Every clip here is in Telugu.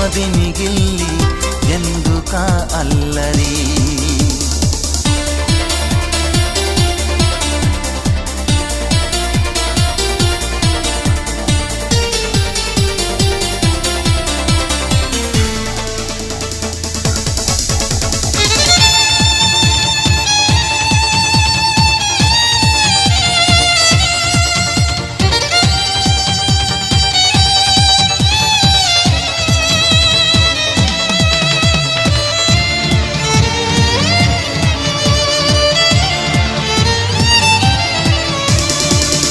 మదిని గిల్లి ఎందుకా అల్లరి.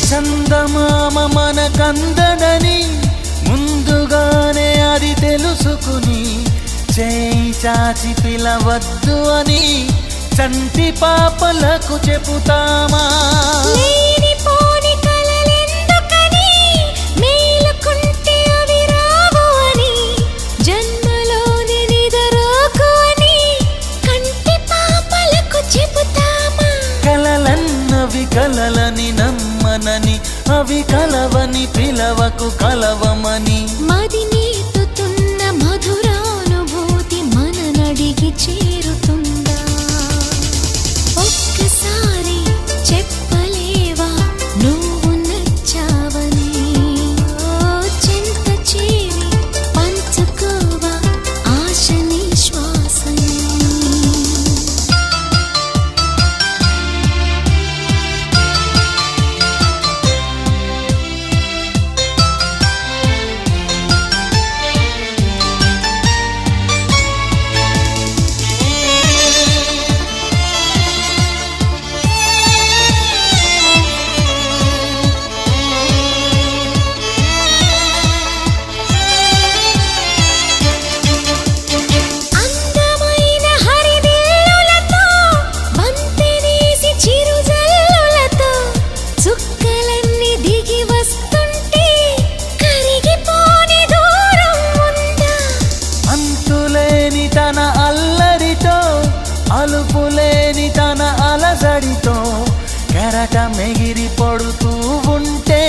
చందమామ మనకందడని ముందుగానే అది తెలుసుకుని చేయి చాచి పిలవద్దు అని చంటి పాపలకు చెబుతామా. లేనిపోని కలలెందుకని మేలుకుంటే అవి రావు అని జన్మలోని నిదరోకు అని కంటి పాపలకు చెబుతామా. కలలన్నవి కలలని నమ్మనని అవి కలవని పిలవకు కలవమని. మది నీతుతున్న మధురానుభూతి మననడిగి చేరుతుందా. ఒక్కసారి చెప్పలేవా నువ్వు నచ్చావని. ఓ చింత చేరి పంచుకోవా ఆశ నిశ్వాసని. అందమైన హరిదిల్లులతో వంతెనేసి చిరుజల్లులతో చుక్కలన్నీ దిగి వస్తుంటే కరిగిపోని దూరం ఉందా. అంతులేని తన అల్లరితో అలుపులేని తన అలజడితో కెరటం ఎగిరి పడుతూ ఉంటే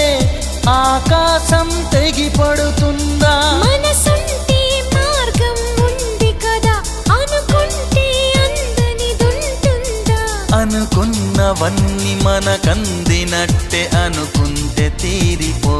ఆకాశం తెగి పడుతుందా. మనసుంటే మార్గం ఉంది కదా అనుకుంటే అందనిదుంటుందా. అనుకున్నవన్నీ మనకందినట్టే అనుకుంటే తీరిపో